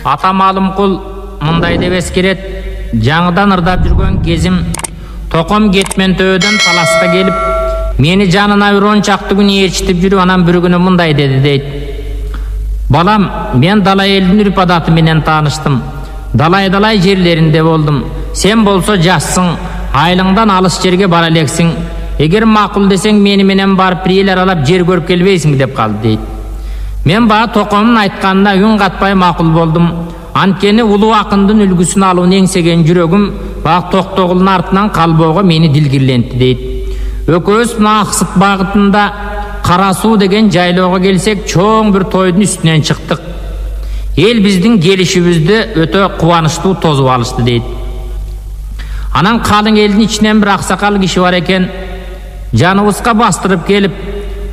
Атам Алымқұл мындай деп ескерет: жаңыдан ырдап жүрген кезім тоқым кетмен төбеден таласқа келіп, мені жанына бір 10 шақты күн ертіп жүріп, анан бір күні мындай деді дейді: балам, мен дала елдің үріп адатыменен таныштым, далай жерлерінде болдым. Сен болса жассың, айлыңдан алыс жерге бара элексиң. Егер мақұл десең, меніменен барып бір ел аралап жер көріп келбейсің деп қалды дейді. Мен баа тоқымын айтқанына үн қатпай мақұл болдым. Анткени улуу акындын үлгүсүн алууну эңсеген жүрөгүм бак Токтогулдун артынан калбоого мени дилгирленти дейт. Өкөөбүз мына Аксыт багытында Кара Суу деген жайлоого келсек, чоң бир тойдун үстүнөн чыктык. Эл биздин келишибизди өтө кубанычтуу тосуп алышты дейт. Анан калың элдин ичинен бир аксакал киши бар экен. Жаныбызга бастырып келип,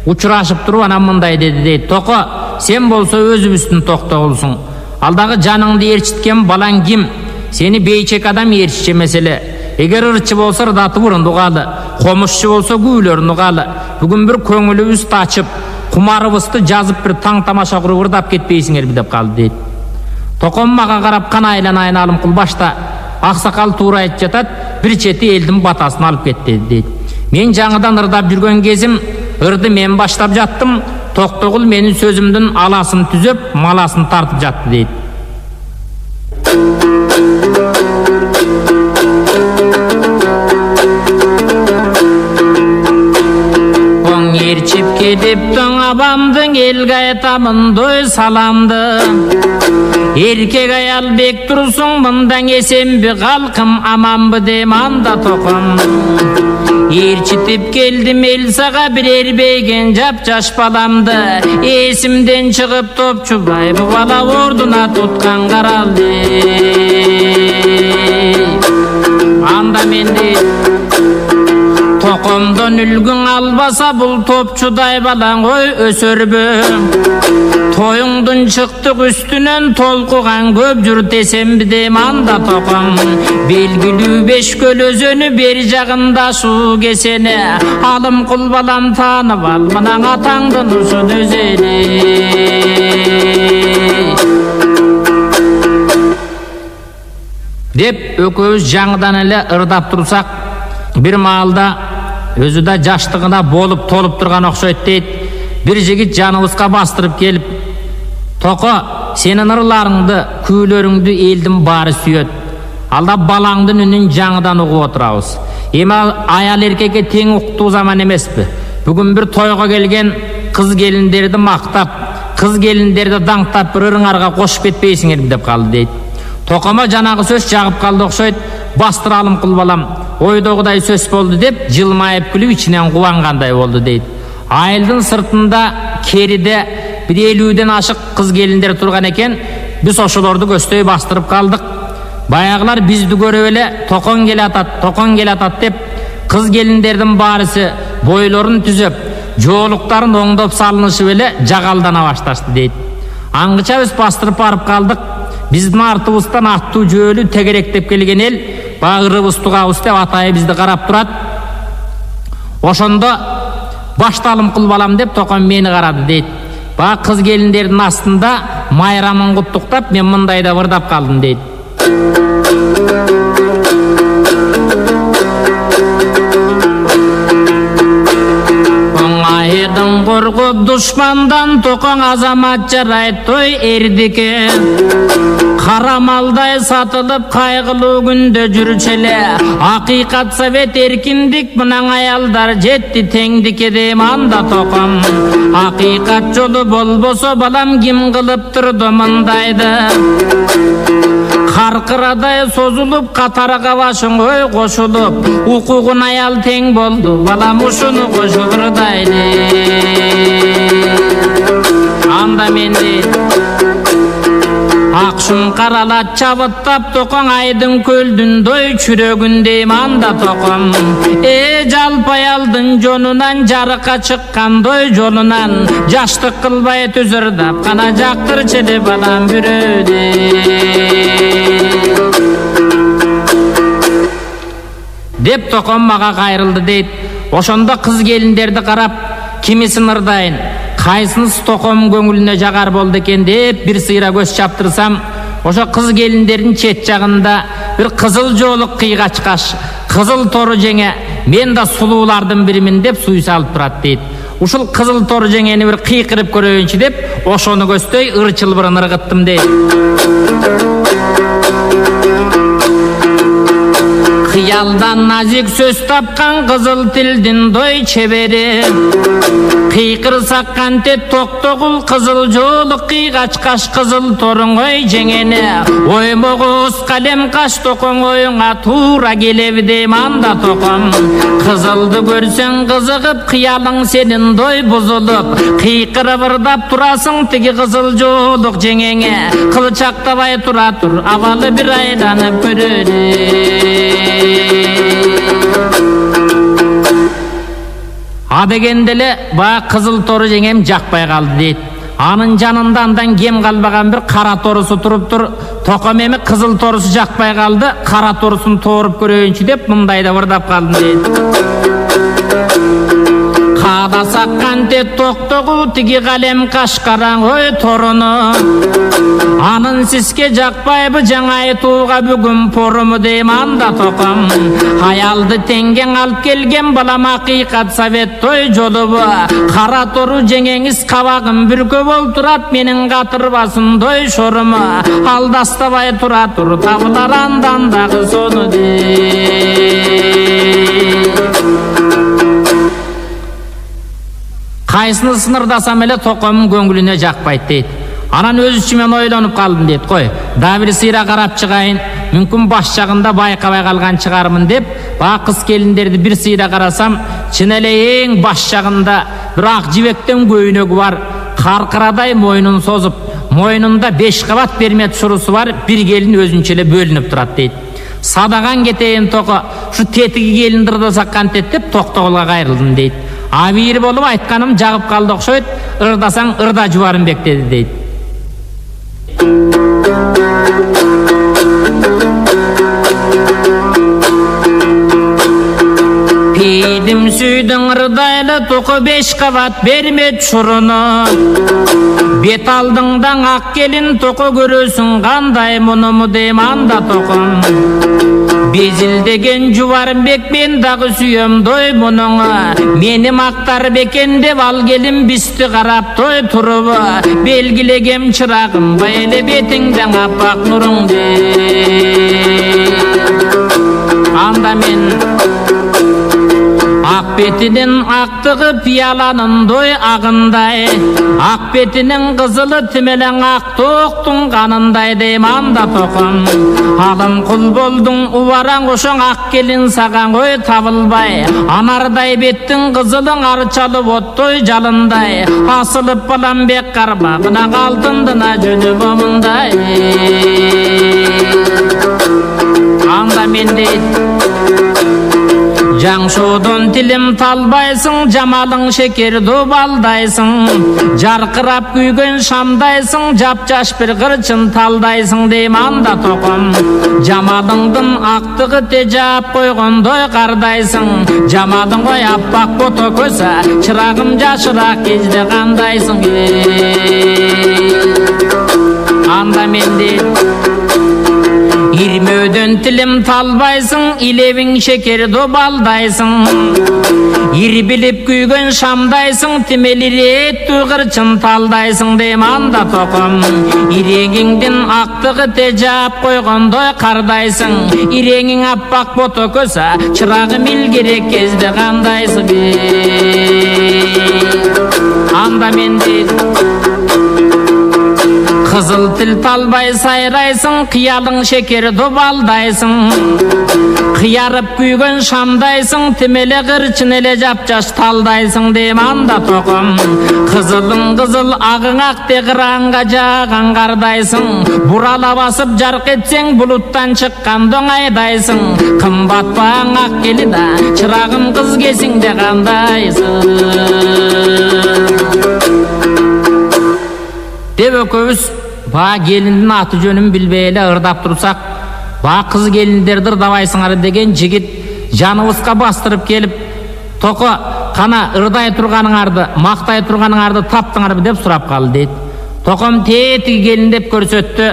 учурашып туруп анан мындай деди дейт: тoko, сен болсо өзүбүздүн Токтогулсуң. Алдагы жаныңды ээрчиткен балаң ким? Сени бейчек адам ээрчиче меселе. Эгер ырчы болсо ырдатып урындугалы, комушчу болсо күүлөрүнү калы. Бүгүн бир көңүлүбүздү ачып, кумарыбызды жазып бир таң тамаша куруп ырдап кетпейсиңерби деп калды дейт. Током мага карап кана айланайын Алымкул башта. Аксакал туура айтып жатат, бир чети элдин батасын алып кетти дейт. Мен жаңыдан ырдап жүргөн кезим ырды мен баштап жаттым. Токтогул менин сөзүмдүн аласын түзөп, маласын тартып жатты дейт. Оң ээрчип келип тоң абамдың элге айтамын дой саламды. Эркек аял бек турсуң мындан эсенби калкым аманбы дем анда током. Ээрчитип келдим эл сага бир эрбейген жап-жаш баламды. Эсимден чыгып топчубай бу бала ордуна туткан каралды. Анда менде токомдон үлгүң албаса бул топчудай балаң ой өсөрбө. Тоюңдун чыктык үстүнөн толкуган көп журт эсемби дем анда током. Белгилүү Бешкөл өзөнү бери жагында суу кесени. Алымкул балам таанып ал мына атаңдын ушун өзени. Деп өкөөбүз жаңыдан эле ырдап турсак, бир маалда өзү да жаштыгына болуп толуп турган окшойт дейт. Бир жигит жаныбызга бастырып келип: токо, сенин ырларыңды, күүлөрүңдү элдин баары сүйөт. Алда балаңдын үнүн жаңыдан угуп отурабыз. Эми аял эркекке тең уктуу заман эмеспи? Бүгүн бир тойго келген кыз келиндерди мактап, кыз келиндерди даңктап бир ырыңарга кошуп кетпейсиңерби деп калды дейт. Токомо жанагы сөз жагып калды окшойт. Бастыр Алымкул балам, ойдогудай сөз болду деп жылмайып күлүп ичинен кубангандай болду дейт. Айылдын сыртында кериде бир 50ден ашык кыз келиндер турган экен. Биз ошолорду көздөй бастырып калдык. Баягылар бизди көрүп эле токон келатат деп кыз келиндердин баарысы бойлорун түзөп, жоолуктарын оңдоп салынышып эле жагалдана башташты дейт. Аңгыча биз бастырып барып калдык. Биздин артыбыздан аттуу жөөлү тегеректеп келген эл багырыбыз тугабыз деп атайы бизди карап турат. Ошондо башта Алымкул балам деп током мени карады дейт. Ба кыз келиндердин астында майрамын куттуктап мен мындай да ырдап калдым дейт. Оңайдың коркуп душмандан токоң азамат жарайт той эрдике. Карамалдай сатылып кайгылуу күндө жүрчеле. Акыйкат совет эркиндик мынан аялдар жетти теңдикке дем анда током. Акыйкат жолу болбосо балам ким кылыптыр мындайды. Каркырадай созулуп катарга башың ой кошулуп. Укугун аял тең болду балам ушуну кошулурдайлы. Анда менде акшын каралат чабыттап токоң айдын көлдүн дой чүрөгүндө манда током. Жалпы аялдын жонунан жарыкка чыккандой жолунан жаштык кылбай түзүрдап кана жактырчы балам бүрөдө. Деп током мага кайрылды дейт. Ошондо кыз келиндерди карап, кимисин ырдайын, кайсынысы током көңүлүнө жагар болду экен деп бир сыйра көз чаптырсам, ошо кыз келиндердин чет жагында бир кызыл жоолук кыйгачкаш, кызыл тору жеңе мен да сулуулардын биримин деп суй салып турат дейт. Ушул кызыл тору жеңени бир кыйкырып көрөйүнчү деп ошону көздөй ырчылбырын ыргыттым дейт. Кыялдан назик сөз тапкан кызыл тилдин дой чебери, кыйкырсак канте токтогул кызыл жоолук кыйгачкаш кызыл торуңой жеңени, оймогуз калем каш токоң оюңа туура келеби манда током. Кызылды көрсөң кызыгып кыялың сенин дой бузулуп, кыйкырып ырдап турасың тиги кызыл жоолук жеңеңе, кылчактабай тура тур абалы бир айланып көрөлү. Адегенделе ба кызыл тору жеңем жакпай калды дейт. Анын жанында андан кем калбаган бир кара торусу туруптур. Током эми кызыл торусу жакпай калды, кара торусун тооруп көрөйүнчү деп мындай да ырдап калдым дейт. Кадасак канте токтогу тиги калем кашкараң ой торуну, анын сиске жакпайбы жаңай тууга бүгүн поруму дейм анда током. Аялды теңгең алып келген балам акыйкат совет той жолубу, кара тору жеңеңиз кабагым бүркө болтурат менин катырбасын дой шоруму, алдастабай тура тур табылар андан дагы сону Кайсынысын ырдасам эле токомун көңүлүнө жакпайт дейт. Анан өз ичимен ойлонуп калдым дейт. Кой, дагы бир сыйра карап чыгайын. Мүмкүн баш жагында байкабай калган чыгармын деп, ба кыз келиндерди бир сыйра карасам, чын эле эң баш жагында бир ак жибектен көйнөгү бар, каркырадай мойнун созуп, мойнунда 5 кабат бермет шурусу бар, бир келин өзүнчө эле бөлүнүп турат дейт. Садаган кетейин токо, ушу тетиги келинди ырдасак кантет деп токтогулга кайрылдым дейт. Абийир болуп айтканым жагып калды окшойт, ырдасаң ырда Жубарымбек деди дейт. Пейдим сүйдүң ырдайлы току 5 кабат бермет шуруну, бет алдыңдан ак келин току көрөсүң кандай мунуму дейм анда током. Безилдеген Жубарымбек мен дагы сүйөм дой мунуңа, мени мактар бекен деп ал келин бисти карап той турубу, белгилегем чырагым байле бетиңден апак нуруң анда мен ак бетинин актыгы пияланын дой агындай, ак бетинин кызылы тимелең ак токтун канындай дейм анда током. Алым кул болдуң убараң ошоң ак келин саган ой табылбай, анардай беттин кызылың арчалып оттой жалындай, асылып балам бек кармагына калтындына жөнүп омундай. Анда мен дейт, Жаңшудун тилим талбайсың, жамалың шекер дубалдайсың, жаркырап күйгөн шамдайсың, жап-жаш бир кырчын талдайсың дейм анда током. Жамалыңдын актыгы тежап койгондой кардайсың, жамалың кой аппак бото көсө, чырагым жашыраак кезде кандайсың. Анда мен дейт, ирмөөдөн тилим талбайсың, илебиң шекер дубалдайсың, ир билип күйгөн шамдайсың, тимелиреттүү кырчын талдайсың дейм анда током. Иреңиңдин актыгы тежап койгондой кардайсың, иреңиң аппак бото көсө, чырагым илгерек кезде кандайсың. Анда мен дейт, кызыл тил талбай сайрайсың, кыялың шекер дубалдайсың, кыярып күйгөн шамдайсың, тимеле кырчын эле жап-жаш талдайсың дейм анда током. Кызылың кызыл, агың ак тегранга жааган кардайсың, бурала басып жарк этсең, булуттан чыккан доңайдайсың, кымбат баң ак келина, чырагым кыз кесиңде кандайсың деп экөөбүз ба келиндин аты жөнүн билбей эле ырдап турсак, ба кыз келиндерди ырдабайсыңар деген жигит жаныбызга бастырып келип, токо кана ырдай турганыңарды, мактай турганыңарды таптыңарбы деп сурап калды дейт. Током тетиги келин деп көрсөттү.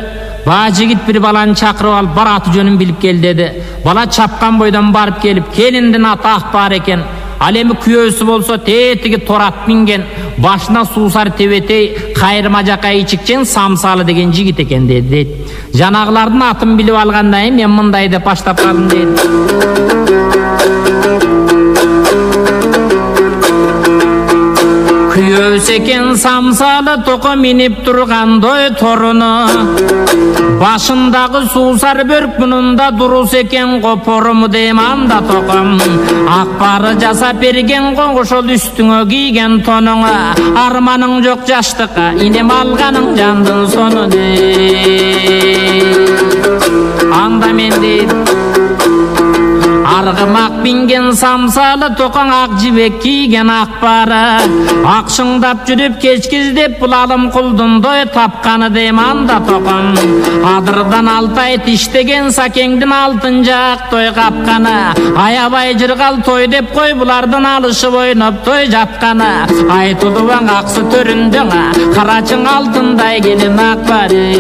Ba jigit bir balany çakırıp alıp baratı jönün bilip gel dedi. Bala çapkan boydan barıp gelip kelindin ata akbar eken. Alemi kүйөөсү bolsa tetigi torat mingen, başına suusar tebetey kayırma jakay içikçen samsalı degen jigit eken dedi. Janagılardın atın bilip algandayım men mınday dep başlap kaldım dedi. Kүйөөсү eken samsalı toko minip turgandoy torunu. Başındağı suusar börk bununda durus eken koporumu deyim anda tokom. Akbarı jasap bergen koğuşol üstüňe giygen tonuňa. Armanın jok jaştıka inem alganın jandın sonu dey. Anda men deyim Argımak bingen samsalı tokan ak jibek kiygen akbara. Akşыңdap jürüp keçkizdep bulalım kuldundoy tapkanı deyim anda tokan. Adırdan altay tiştegen sakengdin altıncak toy kapkanı. Ayabay jırgal toy dep koy bulardan alışıp oynop toy jatkana. Ay tuduvan aksı töründüňe karaçın altınday gelin akbari.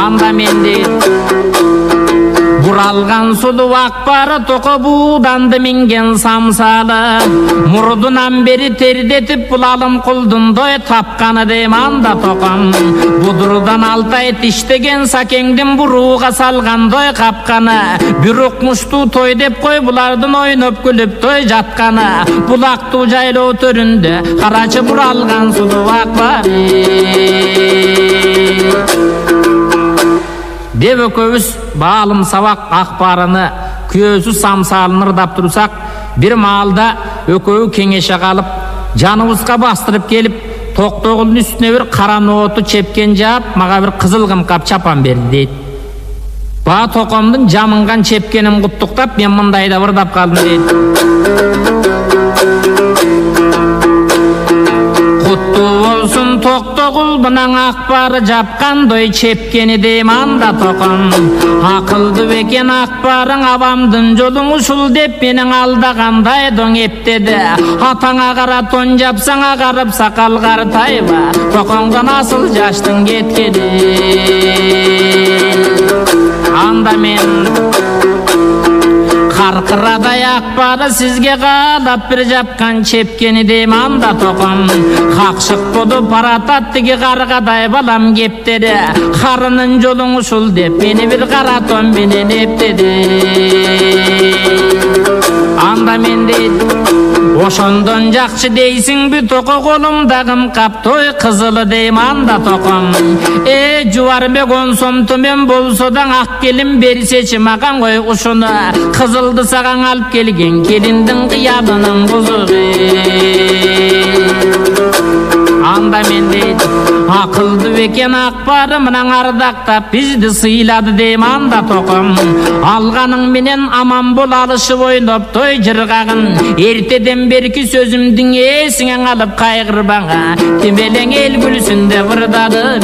Anda men deyim Buralgan sulu akbarı toko buğdandı mingen samsalı. Murdunan beri terdetip bulalım kuldundoy tapkanı deyim anda tokam. Budurdan altay tiştegen sakengdin buruğa salgandoy kapkanı. Bir okmuştu toy dep koy bulardan oynop gülüp toy jatkana. Bulaktu jaylo töründe karaçı buralgan sulu akbarı. Dep ököbüs bağlım savak akbarını kүйөөsү samsalını ırdap tursak bir maalda ököbü keŋeşe kalıp janыбызга bastırıp gelip toktogulun üstüne bir kara notu çepken jap maga bir kızıl kımkap çapan berdi deydi. Ba tokomdun jamıngan çepkenim kuttuktap men mınday da ırdap kaldım deydi. Kuttu olsun toktogul bunan akbarı japkandoy çepkeni deyim anda tokom. Akıldı beken akbarın avamdın jolun usul dep menin aldaganday doň eptedi. Ataňa kara ton japsaň agarıp sakal gartayba. Tokoňdan asıl jaştın ketkedi. Anda men Karkıraday akbarı sizge kalap bir japkan çepkeni deyim anda tokom. Kakşık bodu paratattıki kargaday balam geptedi. Karının jolun usul dep beni bir karaton benen eptedi. Anda men deydi oşondon jakşı deysin bir toko kolumdagım kaptoy kızılı deyim anda tokom. Juvar be konsomtu men bolsodan ak kelim berseçi makan koy uşunu. Kızıldı sagan alıp kelgen kelindin kıyabının buzuğu. Anda men deydi akıldı beken akbarı mınan ardaktap bizdi sıyladı deyim anda tokom. Alganın menen aman bol alışıp oynop toy jırgagın. Erteden berki sözümdün esiňen alıp kaygır bana. Tembeleň el gülsünde vırdadı.